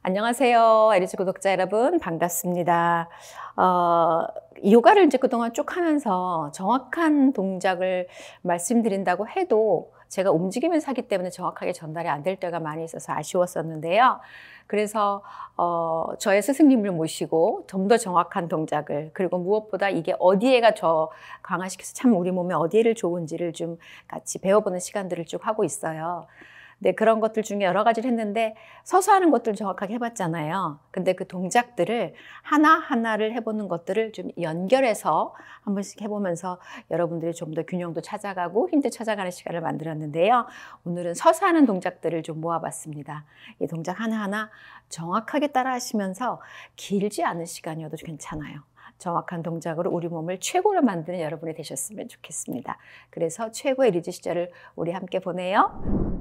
안녕하세요. 에리즈 구독자 여러분, 반갑습니다. 요가를 이제 그동안 쭉 하면서 정확한 동작을 말씀드린다고 해도 제가 움직이면서 하기 때문에 정확하게 전달이 안 될 때가 많이 있어서 아쉬웠었는데요. 그래서 저의 스승님을 모시고 좀 더 정확한 동작을, 그리고 무엇보다 이게 어디에가 저 강화시켜서 참 우리 몸에 어디를 좋은지를 좀 같이 배워보는 시간들을 쭉 하고 있어요. 네, 그런 것들 중에 여러 가지를 했는데 서서 하는 것들 정확하게 해봤잖아요. 근데 그 동작들을 하나하나를 해보는 것들을 좀 연결해서 한 번씩 해보면서 여러분들이 좀 더 균형도 찾아가고 힘도 찾아가는 시간을 만들었는데요. 오늘은 서서 하는 동작들을 좀 모아봤습니다. 이 동작 하나하나 정확하게 따라 하시면서 길지 않은 시간이어도 괜찮아요. 정확한 동작으로 우리 몸을 최고로 만드는 여러분이 되셨으면 좋겠습니다. 그래서 최고의 리즈 시절을 우리 함께 보내요.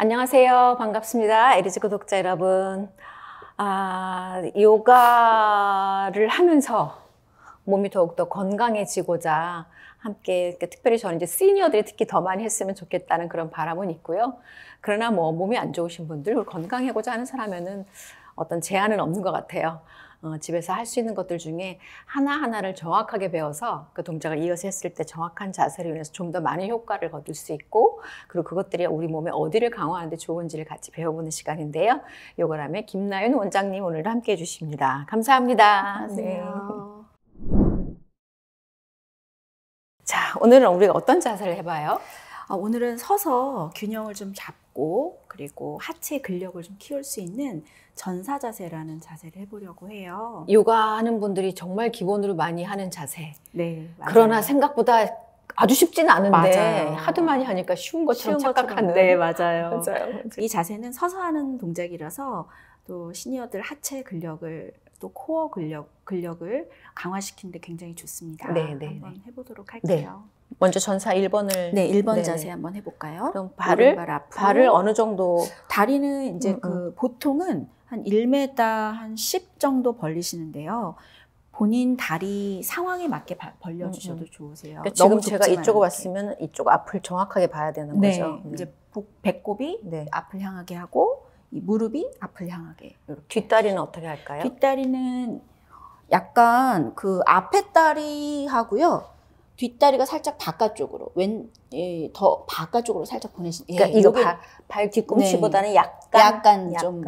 안녕하세요. 반갑습니다. 에리즈 구독자 여러분. 요가를 하면서 몸이 더욱더 건강해지고자 함께, 특별히 저는 이제 시니어들이 특히 더 많이 했으면 좋겠다는 그런 바람은 있고요. 그러나 뭐 몸이 안 좋으신 분들, 건강하고자 하는 사람에는 어떤 제한은 없는 것 같아요. 집에서 할 수 있는 것들 중에 하나하나를 정확하게 배워서 그 동작을 이어서 했을 때 정확한 자세를 위해서 좀 더 많은 효과를 거둘 수 있고, 그리고 그것들이 우리 몸의 어디를 강화하는 데 좋은지를 같이 배워보는 시간인데요. 요거라면 김나윤 원장님 오늘도 함께 해주십니다. 감사합니다. 안녕하세요. 네. 자, 오늘은 우리가 어떤 자세를 해봐요? 오늘은 서서 균형을 좀 잡고 그리고 하체 근력을 좀 키울 수 있는 전사 자세라는 자세를 해보려고 해요. 요가 하는 분들이 정말 기본으로 많이 하는 자세. 네, 맞아요. 그러나 생각보다 아주 쉽진 않은데 맞아요. 하도 많이 하니까 쉬운 것처럼 착각하는. 네, 맞아요. 맞아요. 이 자세는 서서 하는 동작이라서 또 시니어들 하체 근력을 또 코어 근력을 강화시키는 데 굉장히 좋습니다. 네, 한번 해보도록 할게요. 네. 먼저 전사 1번을. 네, 1번 자세 한번 해볼까요? 그럼 발을 어느 정도? 다리는 이제 보통은 한 1m 한 10 정도 벌리시는데요. 본인 다리 상황에 맞게 벌려주셔도 좋으세요. 그러니까 지금 제가 이쪽으로 왔으면 이쪽 앞을 정확하게 봐야 되는 거죠. 이제 배꼽이 앞을 향하게 하고 이 무릎이 앞을 향하게. 이렇게. 뒷다리는 어떻게 할까요? 뒷다리는 약간 그 앞에 다리하고요. 뒷다리가 살짝 바깥쪽으로, 더 바깥쪽으로 살짝 보내시는. 그러니까 이거 발 뒤꿈치보다는 약간 좀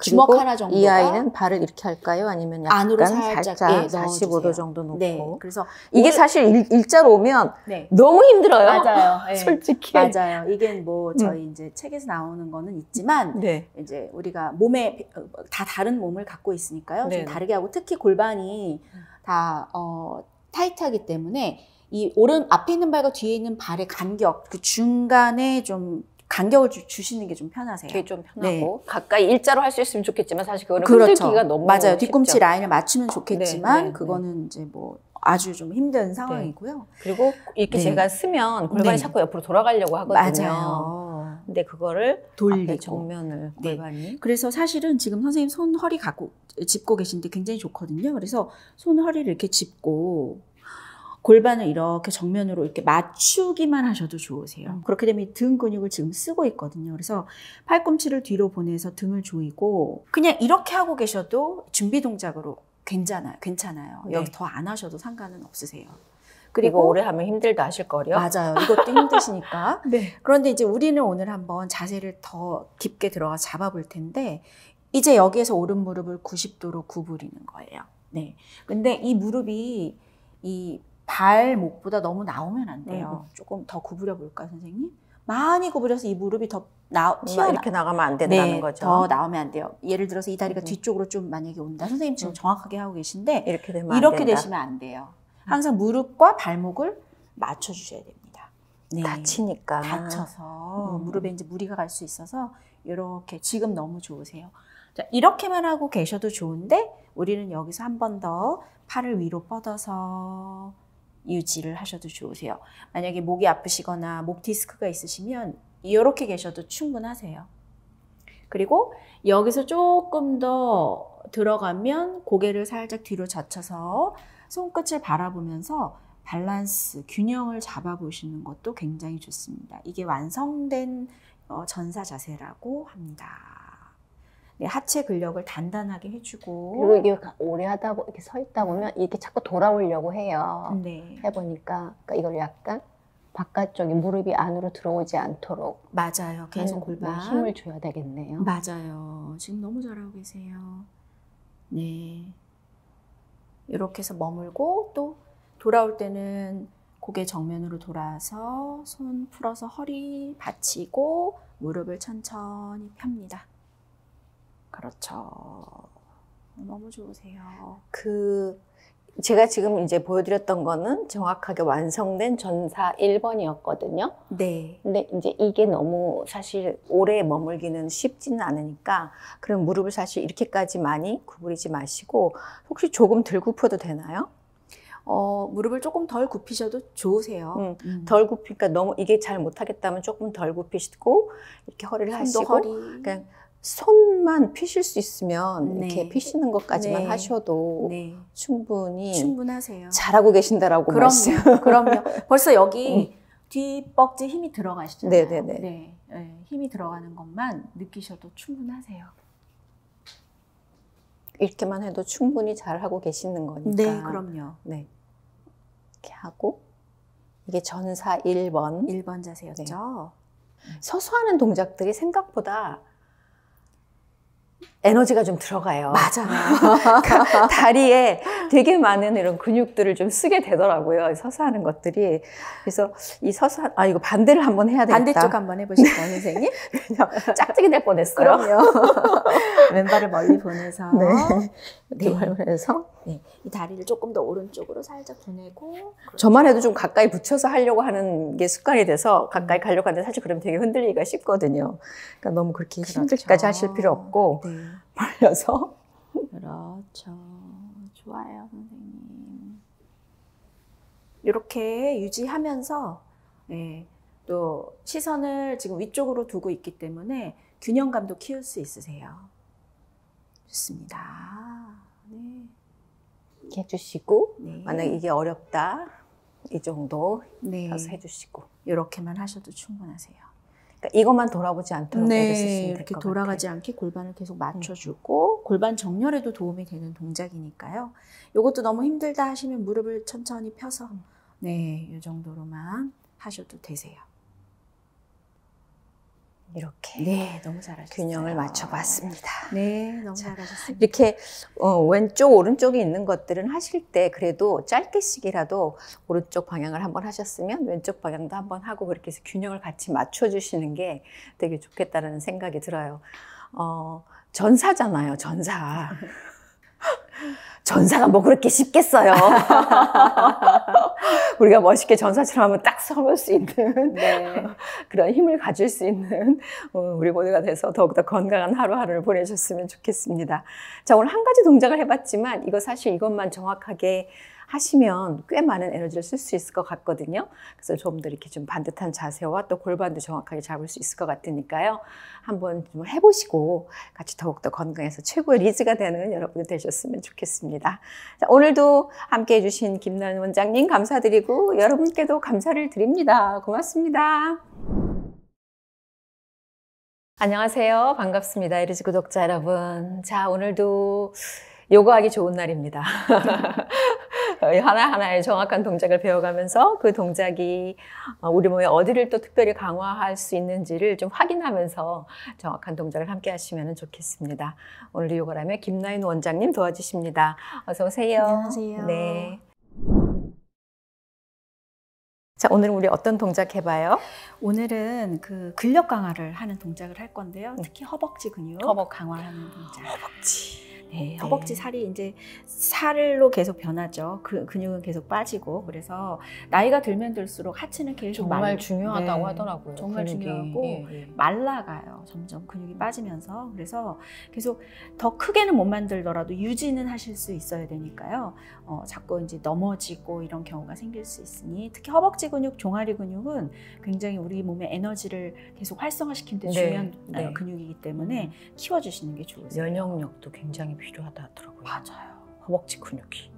주먹 하나 정도가. 이 아이는 발을 이렇게 할까요? 아니면 약간 안으로 살짝 45도 정도 놓고. 네, 그래서 이게 사실 일자로 오면 너무 힘들어요. 맞아요. 솔직히. 맞아요. 이게 뭐 저희 이제 책에서 나오는 거는 있지만 이제 우리가 몸에 다 다른 몸을 갖고 있으니까요. 좀 다르게 하고 특히 골반이 다 타이트하기 때문에 이 앞에 있는 발과 뒤에 있는 발의 간격, 그 중간에 좀 간격을 주시는 게 좀 편하세요. 그게 좀 편하고 가까이 일자로 할 수 있으면 좋겠지만 사실 그거는 흔들기가 너무 맞아요. 쉽죠. 뒤꿈치 라인을 맞추면 좋겠지만 그거는 이제 뭐 아주 좀 힘든 상황이고요. 그리고 이렇게 제가 쓰면 골반이 자꾸 옆으로 돌아가려고 하거든요. 맞아요. 근데 그거를 돌리고 앞에 정면을 골반이. 그래서 사실은 지금 선생님 손 허리 짚고 계신데 굉장히 좋거든요. 그래서 손 허리를 이렇게 짚고 골반을 이렇게 정면으로 이렇게 맞추기만 하셔도 좋으세요. 그렇게 되면 등 근육을 지금 쓰고 있거든요. 그래서 팔꿈치를 뒤로 보내서 등을 조이고 그냥 이렇게 하고 계셔도 준비 동작으로 괜찮아요. 여기 더 안 하셔도 상관은 없으세요. 그리고 오래 하면 힘들다 하실 거요. 맞아요. 이것도 힘드시니까. 그런데 이제 우리는 오늘 한번 자세를 더 깊게 들어가 잡아볼 텐데 이제 여기에서 오른 무릎을 90도로 구부리는 거예요. 근데 이 무릎이 이 발목보다 너무 나오면 안 돼요. 조금 더 구부려 볼까요, 선생님? 많이 구부려서 이 무릎이 더 이렇게 나가면 안 된다는 거죠. 더 나오면 안 돼요. 예를 들어서 이 다리가 뒤쪽으로 좀 만약에 온다. 선생님 지금 정확하게 하고 계신데 이렇게 되시면 안 돼요. 항상 무릎과 발목을 맞춰주셔야 됩니다. 다치니까. 다쳐서 무릎에 이제 무리가 갈 수 있어서 이렇게 지금 너무 좋으세요. 자, 이렇게만 하고 계셔도 좋은데 우리는 여기서 한 번 더 팔을 위로 뻗어서 유지를 하셔도 좋으세요. 만약에 목이 아프시거나 목 디스크가 있으시면 이렇게 계셔도 충분하세요. 그리고 여기서 조금 더 들어가면 고개를 살짝 뒤로 젖혀서 손끝을 바라보면서 밸런스, 균형을 잡아보시는 것도 굉장히 좋습니다. 이게 완성된 전사 자세라고 합니다. 네, 하체 근력을 단단하게 해주고. 그리고 이게 오래 하다 이렇게 서 있다 보면 이렇게 자꾸 돌아오려고 해요. 네. 해보니까 그러니까 이걸 약간 바깥쪽에 무릎이 안으로 들어오지 않도록 맞아요. 계속 골반 힘을 줘야 되겠네요. 맞아요. 지금 너무 잘하고 계세요. 네. 이렇게 해서 머물고 또 돌아올 때는 고개 정면으로 돌아서 손 풀어서 허리 받치고 무릎을 천천히 펴니다. 그렇죠. 너무 좋으세요. 제가 지금 이제 보여드렸던 거는 정확하게 완성된 전사 1번이었거든요. 네. 근데 이제 이게 너무 사실 오래 머물기는 쉽지는 않으니까 그럼 무릎을 사실 이렇게까지 많이 구부리지 마시고 혹시 조금 덜 굽혀도 되나요? 무릎을 조금 덜 굽히셔도 좋으세요. 덜 굽히니까 너무 이게 잘 못하겠다면 조금 덜 굽히시고 이렇게 허리를 하시고 허리. 그냥 손만 피실 수 있으면 네. 이렇게 피시는 것까지만 네. 하셔도 네. 충분하세요. 충분하세요. 잘하고 계신다라고 그럼요. 그럼요. 벌써 여기 뒷벅지 힘이 들어가시잖아요. 네네네. 네. 네. 힘이 들어가는 것만 느끼셔도 충분하세요. 이렇게만 해도 충분히 잘하고 계시는 거니까. 네, 그럼요. 네. 이렇게 하고 이게 전사 1번. 1번 자세였죠. 서서 하는 동작들이 생각보다 에너지가 좀 들어가요. 맞아요. 그러니까 다리에 되게 많은 이런 근육들을 좀 쓰게 되더라고요. 서서 하는 것들이. 그래서 이 서서, 이거 반대를 한번 해야 되겠다. 반대쪽 한번 해보실까요, 선생님? 짝짝이 될 뻔했어요. 그럼요. 왼발을 멀리 보내서. 네. 네. 해서 네. 이 다리를 조금 더 오른쪽으로 살짝 보내고. 그렇죠. 저만 해도 좀 가까이 붙여서 하려고 하는 게 습관이 돼서 가까이 가려고 하는데 사실 그러면 되게 흔들리기가 쉽거든요. 그러니까 너무 그렇게 힘들까지 하실 필요 없고 네. 벌려서 그렇죠. 좋아요, 선생님. 이렇게 유지하면서 네, 또 시선을 지금 위쪽으로 두고 있기 때문에 균형감도 키울 수 있으세요. 좋습니다. 네. 이렇게 해주시고 네. 만약에 이게 어렵다 이 정도 네. 펴서 해주시고 이렇게만 하셔도 충분하세요. 그러니까 이것만 돌아보지 않도록 애를 쓰시면 될 이렇게 것 돌아가지 같아요. 않게 골반을 계속 맞춰주고 골반 정렬에도 도움이 되는 동작이니까요. 이것도 너무 힘들다 하시면 무릎을 천천히 펴서 네, 이 정도로만 하셔도 되세요. 이렇게 네, 너무 잘하셨어요. 균형을 맞춰봤습니다. 네, 너무 잘하셨습니다. 이렇게 왼쪽 오른쪽에 있는 것들은 하실 때 그래도 짧게씩이라도 오른쪽 방향을 한번 하셨으면 왼쪽 방향도 한번 하고 그렇게 해서 균형을 같이 맞춰주시는 게 되게 좋겠다는 생각이 들어요. 전사잖아요, 전사. 전사가 뭐 그렇게 쉽겠어요. 우리가 멋있게 전사처럼 하면 딱 서볼 수 있는 네. 그런 힘을 가질 수 있는 우리 모두가 돼서 더욱더 건강한 하루하루를 보내셨으면 좋겠습니다. 자, 오늘 한 가지 동작을 해봤지만 이거 사실 이것만 정확하게 하시면 꽤 많은 에너지를 쓸 수 있을 것 같거든요. 그래서 좀 더 이렇게 좀 반듯한 자세와 또 골반도 정확하게 잡을 수 있을 것 같으니까요. 한번 좀 해보시고 같이 더욱더 건강해서 최고의 리즈가 되는 여러분이 되셨으면 좋겠습니다. 자, 오늘도 함께 해주신 김나연 원장님 감사드리고 여러분께도 감사를 드립니다. 고맙습니다. 안녕하세요. 반갑습니다. 에리즈 구독자 여러분. 자, 오늘도 요가하기 좋은 날입니다. 하나하나의 정확한 동작을 배워가면서 그 동작이 우리 몸에 어디를 또 특별히 강화할 수 있는지를 좀 확인하면서 정확한 동작을 함께 하시면 좋겠습니다. 오늘도 요가라면 김나연 원장님 도와주십니다. 어서 오세요. 안녕하세요. 네. 자, 오늘 우리 어떤 동작 해봐요? 오늘은 그 근력 강화를 하는 동작을 할 건데요. 특히 허벅지 근육 강화하는 동작. 허벅지. 네, 허벅지 살이 이제 살로 계속 변하죠. 근육은 계속 빠지고 그래서 나이가 들면 들수록 하체는 계속 정말 중요하다고 네, 하더라고요. 정말 근육이. 중요하고 예. 말라가요. 점점 근육이 빠지면서 그래서 계속 더 크게는 못 만들더라도 유지는 하실 수 있어야 되니까요. 자꾸 이제 넘어지고 이런 경우가 생길 수 있으니 특히 허벅지 근육, 종아리 근육은 굉장히 우리 몸의 에너지를 계속 활성화시키는 데 중요한 근육이기 때문에 키워주시는 게 좋으세요. 면역력도 굉장히 필요하다 하더라고요. 맞아요. 허벅지 근육이.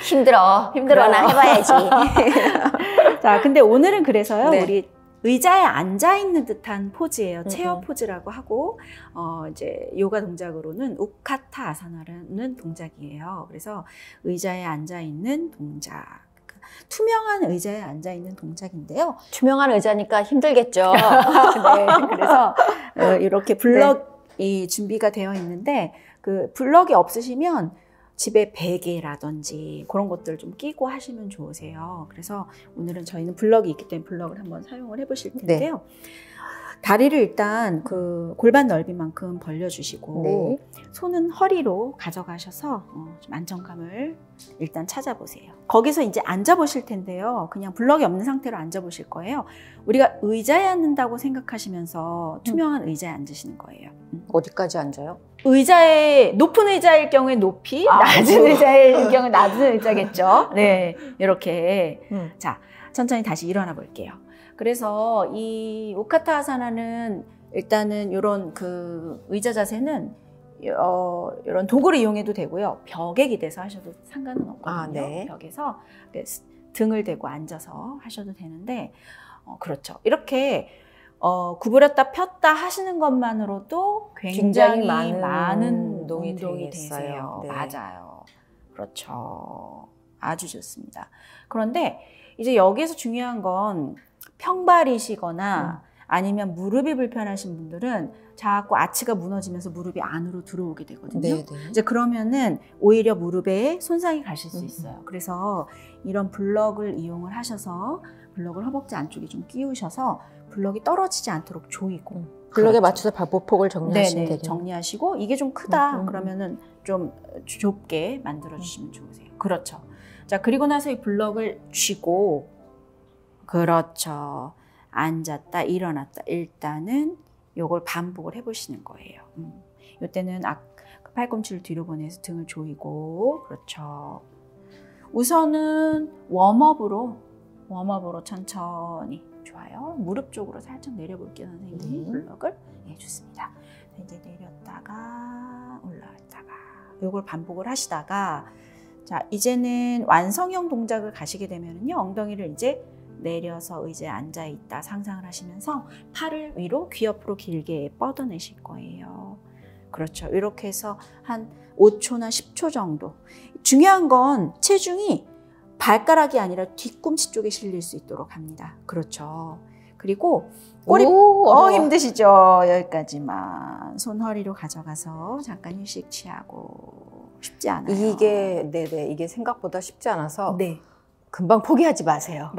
힘들어. 나 해봐야지. 자, 근데 오늘은 그래서요. 네. 우리 의자에 앉아 있는 듯한 포즈예요. 체어 포즈라고 하고, 이제 요가 동작으로는 우카타 아사나라는 동작이에요. 그래서 의자에 앉아 있는 동작. 투명한 의자에 앉아 있는 동작인데요. 투명한 의자니까 힘들겠죠. 네, 그래서 이렇게 블럭이 준비가 되어 있는데 그 블럭이 없으시면 집에 베개라든지 그런 것들 좀 끼고 하시면 좋으세요. 그래서 오늘은 저희는 블럭이 있기 때문에 블럭을 한번 사용을 해보실 텐데요. 다리를 일단 그 골반 넓이만큼 벌려주시고 손은 허리로 가져가셔서 좀 안정감을 일단 찾아보세요. 거기서 이제 앉아보실 텐데요. 그냥 블럭이 없는 상태로 앉아보실 거예요. 우리가 의자에 앉는다고 생각하시면서 투명한 의자에 앉으시는 거예요. 어디까지 앉아요? 의자에 높은 의자일 경우에 높이, 낮은 의자일 경우에 낮은 의자겠죠. 네, 이렇게. 자, 천천히 다시 일어나 볼게요. 그래서 이 우카타 아사나는 일단은 이런 그 의자 자세는 이런 도구를 이용해도 되고요. 벽에 기대서 하셔도 상관은 없거든요. 벽에서 등을 대고 앉아서 하셔도 되는데, 그렇죠. 이렇게 구부렸다 폈다 하시는 것만으로도 굉장히 많은 운동이 되세요. 맞아요. 그렇죠. 아주 좋습니다. 그런데 이제 여기에서 중요한 건 평발이시거나 아니면 무릎이 불편하신 분들은 자꾸 아치가 무너지면서 무릎이 안으로 들어오게 되거든요. 이제 그러면은 오히려 무릎에 손상이 가실 수 있어요. 그래서 이런 블럭을 이용을 하셔서 블럭을 허벅지 안쪽에 좀 끼우셔서 블럭이 떨어지지 않도록 조이고 블럭에 맞춰서 발보폭을 정리하시면 되겠네요. 정리하시고 이게 좀 크다 그러면은 좀 좁게 만들어 주시면 좋으세요. 그렇죠. 자, 그리고 나서 이 블럭을 쥐고 그렇죠. 앉았다 일어났다. 일단은 요걸 반복을 해보시는 거예요. 이때는 팔꿈치를 뒤로 보내서 등을 조이고 그렇죠. 우선은 웜업으로 천천히. 좋아요. 무릎 쪽으로 살짝 내려볼게요, 선생님. 블럭을. 네, 좋습니다. 이제 내렸다가 올라왔다가 요걸 반복을 하시다가 자, 이제는 완성형 동작을 가시게 되면은요, 엉덩이를 이제 내려서 의자에 앉아 있다 상상을 하시면서 팔을 위로 귀 옆으로 길게 뻗어내실 거예요. 그렇죠. 이렇게 해서 한 5초나 10초 정도. 중요한 건 체중이 발가락이 아니라 뒤꿈치 쪽에 실릴 수 있도록 합니다. 그렇죠. 그리고 꼬리 힘드시죠? 여기까지만. 손 허리로 가져가서 잠깐 휴식 취하고. 쉽지 않아요. 이게 생각보다 쉽지 않아서 금방 포기하지 마세요.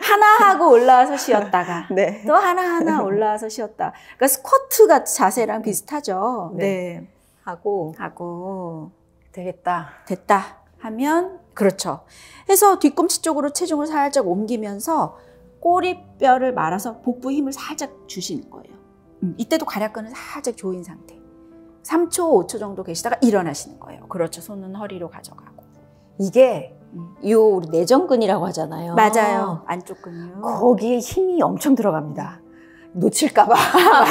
하나 하고 올라와서 쉬었다가 또 하나 올라와서 쉬었다. 그러니까 스쿼트 자세랑 비슷하죠. 하고 됐다 하면 그렇죠. 해서 뒤꿈치 쪽으로 체중을 살짝 옮기면서 꼬리뼈를 말아서 복부 힘을 살짝 주시는 거예요. 이때도 괄약근을 살짝 조인 상태. 3초, 5초 정도 계시다가 일어나시는 거예요. 그렇죠. 손은 허리로 가져가고. 이게 우리 내전근이라고 하잖아요. 맞아요. 안쪽 근육. 거기에 힘이 엄청 들어갑니다. 놓칠까봐.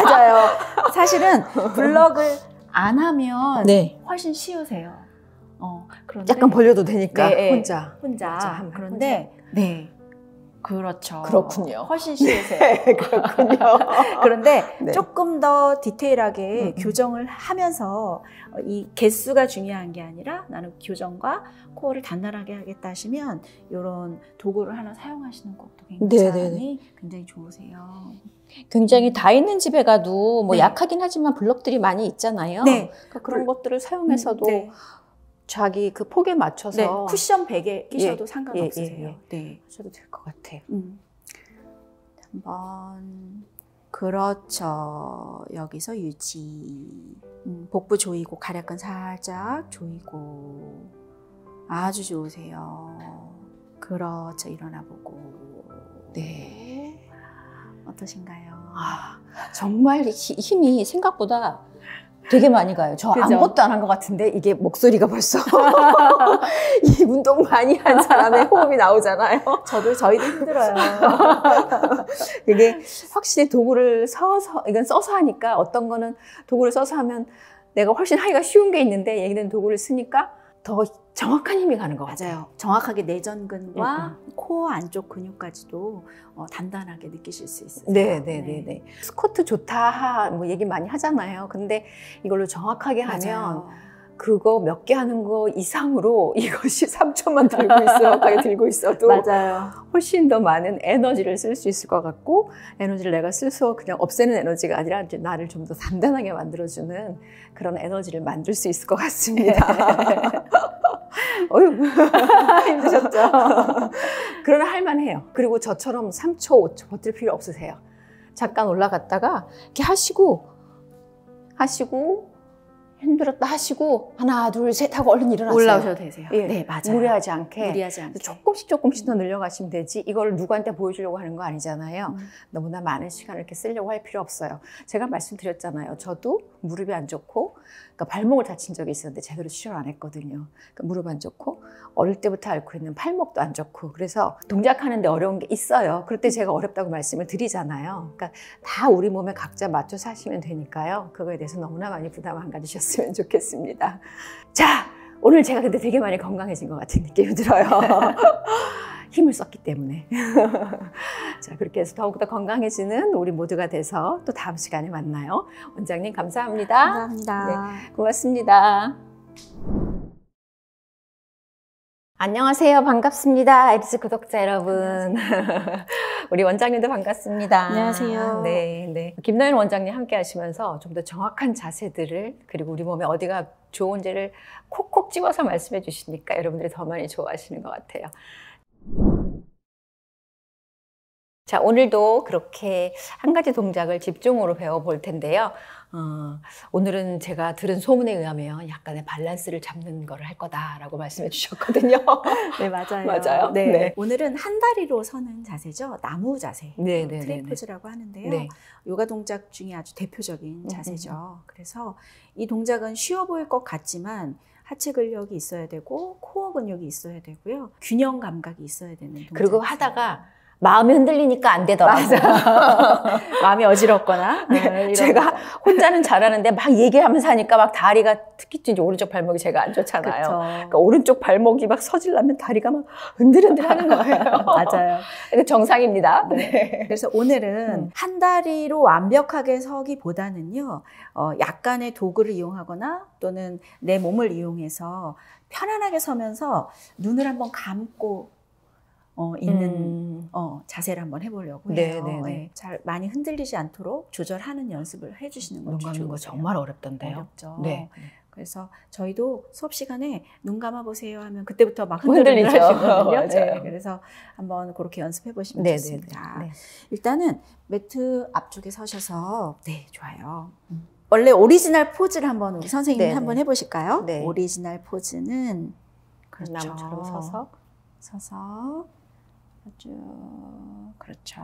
맞아요. 사실은 블럭을 안 하면 훨씬 쉬우세요. 그런데 약간 벌려도 되니까 혼자. 그런데 그렇죠. 그렇군요. 훨씬 쉬우세요. 그렇군요. 그런데 조금 더 디테일하게 교정을 하면서 이 개수가 중요한 게 아니라 나는 교정과 코어를 단단하게 하겠다 하시면 이런 도구를 하나 사용하시는 것도 굉장히 좋으세요. 굉장히 다 있는 집에 가도 뭐 약하긴 하지만 블럭들이 많이 있잖아요. 그러니까 그런 것들을 사용해서도 자기 그 폭에 맞춰서 쿠션 베개 끼셔도 상관없으세요. 하셔도 될 것 같아요. 한번 그렇죠. 여기서 유지. 복부 조이고 괄약근 살짝 조이고 아주 좋으세요. 그렇죠. 일어나 보고. 어떠신가요? 정말 힘이 생각보다 되게 많이 가요. 저 아무것도 안 한 것 같은데 이게 목소리가 벌써 이 운동 많이 한 사람의 호흡이 나오잖아요. 저희도 힘들어요. 이게 확실히 도구를 이건 써서 하니까 어떤 거는 도구를 써서 하면 내가 훨씬 하기가 쉬운 게 있는데 얘기는 도구를 쓰니까 더 정확한 힘이 가는 것 같아요. 맞아요. 정확하게 내전근과 코어 안쪽 근육까지도 단단하게 느끼실 수 있어요. 네. 스쿼트 좋다 뭐 얘기 많이 하잖아요. 근데 이걸로 정확하게 하면 맞아요. 그거 몇 개 하는 거 이상으로 이것이 3초만 들고 있어도 맞아요. 훨씬 더 많은 에너지를 쓸 수 있을 것 같고, 에너지를 내가 쓸수 그냥 없애는 에너지가 아니라 이제 나를 좀 더 단단하게 만들어주는 그런 에너지를 만들 수 있을 것 같습니다. 어휴, 힘드셨죠? 그러나 할만해요. 그리고 저처럼 3초, 5초 버틸 필요 없으세요. 잠깐 올라갔다가 이렇게 하시고 힘들었다 하시고 하나 둘 셋 하고 얼른 일어나세요. 올라오셔도 되세요. 예, 네, 맞아요. 무리하지 않게 조금씩 더 늘려가시면 되지, 이걸 누구한테 보여주려고 하는 거 아니잖아요. 너무나 많은 시간을 이렇게 쓰려고 할 필요 없어요. 제가 말씀드렸잖아요. 저도 무릎이 안 좋고, 그러니까 발목을 다친 적이 있었는데 제대로 치료를 안 했거든요. 그러니까 무릎 안 좋고, 어릴 때부터 앓고 있는 팔목도 안 좋고, 그래서 동작하는데 어려운 게 있어요. 그럴 때 제가 어렵다고 말씀을 드리잖아요. 그러니까 다 우리 몸에 각자 맞춰서 하시면 되니까요. 그거에 대해서 너무나 많이 부담 안 가지셨으면 좋겠습니다. 자, 오늘 제가 근데 되게 많이 건강해진 것 같은 느낌이 들어요. 힘을 썼기 때문에. 자, 그렇게 해서 더욱더 건강해지는 우리 모두가 돼서 또 다음 시간에 만나요. 원장님 감사합니다. 감사합니다. 네, 고맙습니다. 안녕하세요. 반갑습니다. 에리스 구독자 여러분. 우리 원장님도 반갑습니다. 안녕하세요. 네. 김나연 원장님 함께 하시면서 좀 더 정확한 자세들을, 그리고 우리 몸에 어디가 좋은지를 콕콕 집어서 말씀해 주시니까 여러분들이 더 많이 좋아하시는 것 같아요. 자, 오늘도 그렇게 한 가지 동작을 집중으로 배워볼 텐데요. 오늘은 제가 들은 소문에 의하면 약간의 밸런스를 잡는 거를 할 거다라고 말씀해 주셨거든요. 네, 맞아요. 맞아요. 네. 네. 오늘은 한 다리로 서는 자세죠. 나무 자세. 네. 트리 포즈라고 하는데요. 네. 요가 동작 중에 아주 대표적인 자세죠. 그래서 이 동작은 쉬워 보일 것 같지만 하체 근력이 있어야 되고 코어 근육이 있어야 되고요. 균형 감각이 있어야 되는 동작. 그리고 하다가 마음이 흔들리니까 안 되더라고요. 마음이 어지럽거나. 제가 혼자는 잘하는데 막 얘기하면서 하니까 막 다리가, 특히 이제 오른쪽 발목이 제가 안 좋잖아요. 그러니까 오른쪽 발목이 막 서질라면 다리가 막 흔들흔들 하는 거예요. 맞아요. 정상입니다. 네. 그래서 오늘은 한 다리로 완벽하게 서기보다는요, 약간의 도구를 이용하거나 또는 내 몸을 이용해서 편안하게 서면서 눈을 한번 감고 있는 자세를 한번 해보려고 해요. 네. 잘 많이 흔들리지 않도록 조절하는 연습을 해주시는 것이 좋으세요. 눈 감는 거 정말 어렵던데요. 어렵죠. 네. 그래서 저희도 수업 시간에 눈 감아보세요 하면 그때부터 막 흔들리죠. 흔들리시거든요. 맞아요. 네. 그래서 한번 그렇게 연습해 보시면 좋습니다. 네. 일단은 매트 앞쪽에 서셔서, 네, 좋아요. 원래 오리지널 포즈를 한번 우리 선생님이 한번 해보실까요? 네. 오리지널 포즈는 그렇죠. 나무처럼 서서 아주 그렇죠.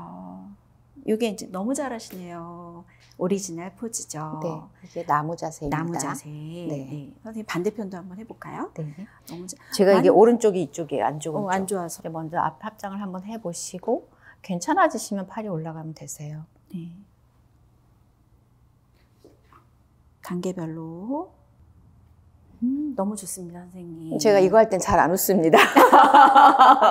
이게 이제 너무 잘하시네요. 오리지널 포즈죠. 네, 이게 나무 자세입니다. 나무 자세. 네. 선생님 반대편도 한번 해볼까요? 네. 제가 이게 오른쪽이 이쪽이에요. 안쪽은 안 좋아서. 먼저 앞 합장을 한번 해보시고 괜찮아지시면 팔이 올라가면 되세요. 네. 단계별로. 너무 좋습니다, 선생님. 제가 이거 할 땐 잘 안 웃습니다.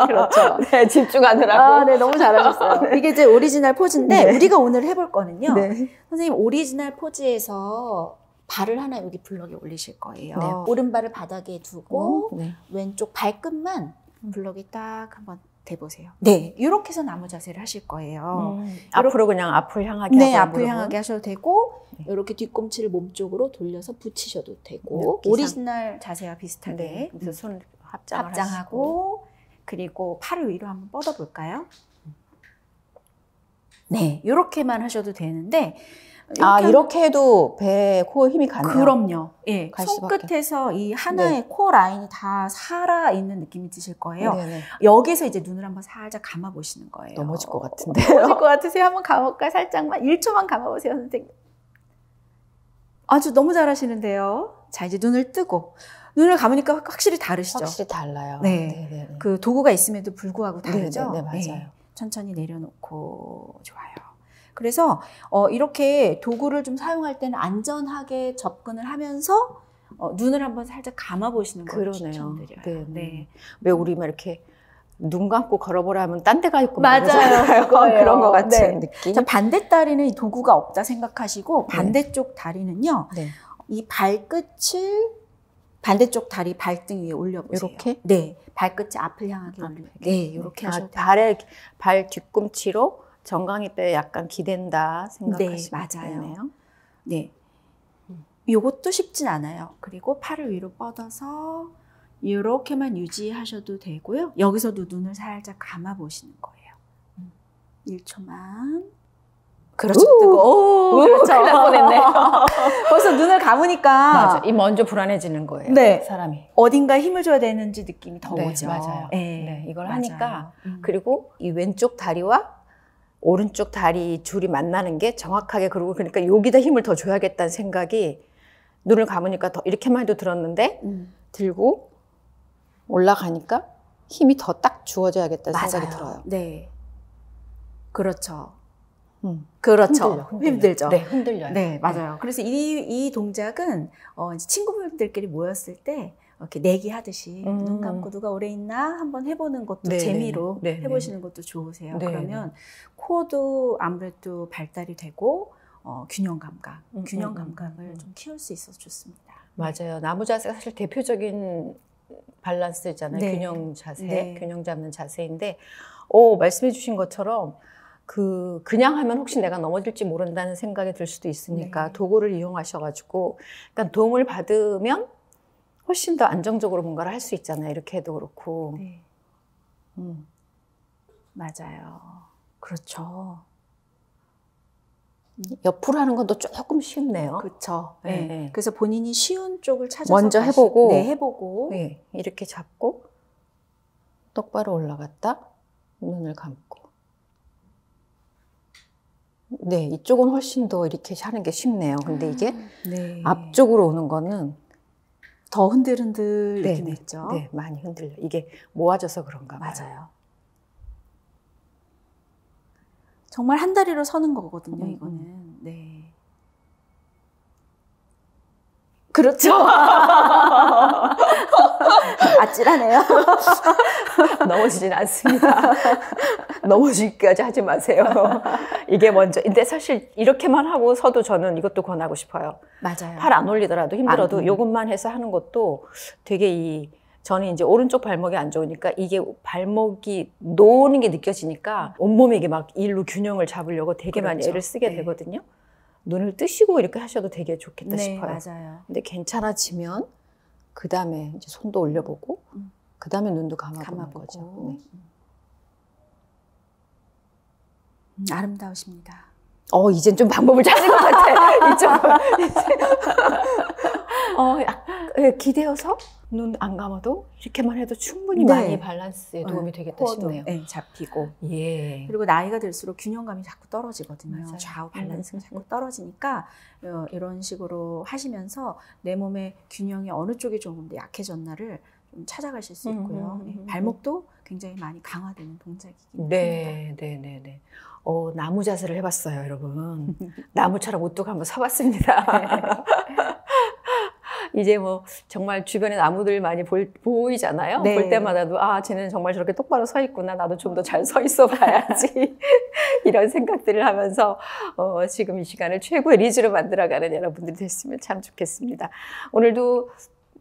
그렇죠. 네, 집중하느라고. 네, 너무 잘하셨어요. 이게 이제 오리지널 포즈인데, 우리가 오늘 해볼 거는요. 선생님, 오리지널 포즈에서 발을 하나 여기 블럭에 올리실 거예요. 네. 오른발을 바닥에 두고, 왼쪽 발끝만 블럭에 딱 한번 대보세요. 네, 이렇게 해서 나무 자세를 하실 거예요. 앞으로 그냥 앞을 향하게 네, 앞을 향하게 하셔도 되고, 이렇게 뒤꿈치를 몸쪽으로 돌려서 붙이셔도 되고, 오리지널 자세와 비슷하게 그래서 손 합장하고, 그리고 팔을 위로 한번 뻗어볼까요? 네, 이렇게만 하셔도 되는데, 이렇게 해도 배에 코어 힘이 가네요. 그럼요. 예, 손끝에서 이 하나의 코어 라인이 다 살아있는 느낌이 드실 거예요. 여기서 이제 눈을 한번 살짝 감아보시는 거예요. 넘어질 것 같은데요. 넘어질 것 같으세요? 한번 감아볼까요? 살짝만, 1초만 감아보세요, 선생님. 아주 너무 잘하시는데요. 자, 이제 눈을 뜨고. 눈을 감으니까 확실히 다르시죠? 확실히 달라요. 네. 그 도구가 있음에도 불구하고 다르죠? 네, 맞아요. 천천히 내려놓고, 좋아요. 그래서 이렇게 도구를 좀 사용할 때는 안전하게 접근을 하면서 눈을 한번 살짝 감아 보시는 걸 그러네요. 추천드려요. 네. 네. 왜 우리 막 이렇게 눈 감고 걸어보라면 딴 데 가 있고 맞아요. 그런 것 같은 네. 느낌. 자, 반대 다리는 이 도구가 없다 생각하시고 반대쪽 다리는요. 네. 이 발끝을 반대쪽 다리 발등 위에 올려보세요. 이렇게? 네. 발끝이 앞을 향하게 올리고. 네, 이렇게 하셔도 돼요. 발 뒤꿈치로 정강이뼈에 약간 기댄다 생각하시면 네, 맞아요. 되네요. 네. 요것도 쉽진 않아요. 그리고 팔을 위로 뻗어서 이렇게만 유지하셔도 되고요. 여기서도 눈을 살짝 감아 보시는 거예요. 1초만. 그렇죠. 뜨고. 그렇죠. 큰일 날 뻔했네. 벌써 눈을 감으니까. 맞아. 이 먼저 불안해지는 거예요. 네. 사람이. 어딘가 힘을 줘야 되는지 느낌이 더 네, 오죠. 맞아요. 네, 이걸 맞아요. 하니까 그리고 이 왼쪽 다리와 오른쪽 다리 줄이 만나는 게 정확하게 그러니까 여기다 힘을 더 줘야겠다는 생각이 눈을 감으니까 더 이렇게만 해도 들었는데 들고 올라가니까 힘이 더 딱 주어져야겠다는 생각이 들어요. 네. 그렇죠. 그렇죠. 힘들죠. 네, 흔들려요. 네, 맞아요. 그래서 이 동작은 이제 친구분들끼리 모였을 때 이렇게 내기하듯이 눈 감고 누가 오래 있나 한번 해보는 것도 네, 재미로 네, 해보시는 것도 좋으세요. 네, 그러면 코어도 아무래도 발달이 되고 균형 감각을 좀 키울 수 있어서 좋습니다. 맞아요. 나무 자세가 사실 대표적인 밸런스잖아요. 네. 균형 자세, 네. 균형 잡는 자세인데, 말씀해 주신 것처럼 그냥 하면 혹시 내가 넘어질지 모른다는 생각이 들 수도 있으니까 네. 도구를 이용하셔가지고, 그러니까 도움을 받으면 훨씬 더 안정적으로 뭔가를 할 수 있잖아요. 이렇게 해도 그렇고. 네. 맞아요. 그렇죠. 옆으로 하는 건 또 조금 쉽네요. 그렇죠. 네. 네. 네. 그래서 본인이 쉬운 쪽을 찾아서 먼저 해보고, 네, 해보고. 네, 이렇게 잡고 똑바로 올라갔다 눈을 감고. 네, 이쪽은 훨씬 더 이렇게 하는 게 쉽네요. 근데 이게 네. 앞쪽으로 오는 거는 더 흔들흔들 느낌이 있죠. 네, 많이 흔들려. 이게 모아져서 그런가 봐요. 맞아요. 정말 한 다리로 서는 거거든요, 이거는. 네. 그렇죠. 아찔하네요. 넘어지진 않습니다. 넘어지기까지 하지 마세요. 이게 먼저. 근데 사실 이렇게만 하고 서도 저는 이것도 권하고 싶어요. 맞아요. 팔 안 올리더라도 힘들어도 이것만 해서 하는 것도 되게 저는 이제 오른쪽 발목이 안 좋으니까 이게 발목이 놓는 게 느껴지니까 온몸에 이게 막 일로 균형을 잡으려고 되게 많이 그렇죠. 애를 쓰게 네. 되거든요. 눈을 뜨시고 이렇게 하셔도 되게 좋겠다 네, 싶어요. 맞아요. 근데 괜찮아지면 그 다음에 이제 손도 올려보고 그 다음에 눈도 감아보는 거죠. 네. 아름다우십니다. 이젠 좀 방법을 찾은 것 같아. 이쪽은. 기대어서 눈 안 감아도 이렇게만 해도 충분히 네. 많이 밸런스에 도움이 되겠다 싶네요. 네, 잡히고. 예. 그리고 나이가 들수록 균형감이 자꾸 떨어지거든요. 맞아요. 좌우 밸런스가 자꾸 떨어지니까 이런 식으로 하시면서 내 몸의 균형이 어느 쪽이 조금 더 약해졌나를 좀 찾아가실 수 있고요. 발목도 굉장히 많이 강화되는 동작이긴 합니다. 네. 나무 자세를 해봤어요, 여러분. 나무처럼 우뚝 한번 서봤습니다. 이제 뭐 정말 주변에 나무들 많이 보이잖아요. 네. 볼 때마다도 쟤는 정말 저렇게 똑바로 서 있구나. 나도 좀 더 잘 서 있어 봐야지. 이런 생각들을 하면서 지금 이 시간을 최고의 리즈로 만들어가는 여러분들이 됐으면 참 좋겠습니다. 오늘도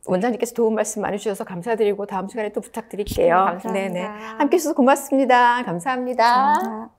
원장님께서 도움 말씀 많이 주셔서 감사드리고 다음 시간에 또 부탁드릴게요. 감사합니다. 네네. 함께 해주셔서 고맙습니다. 감사합니다. 감사합니다.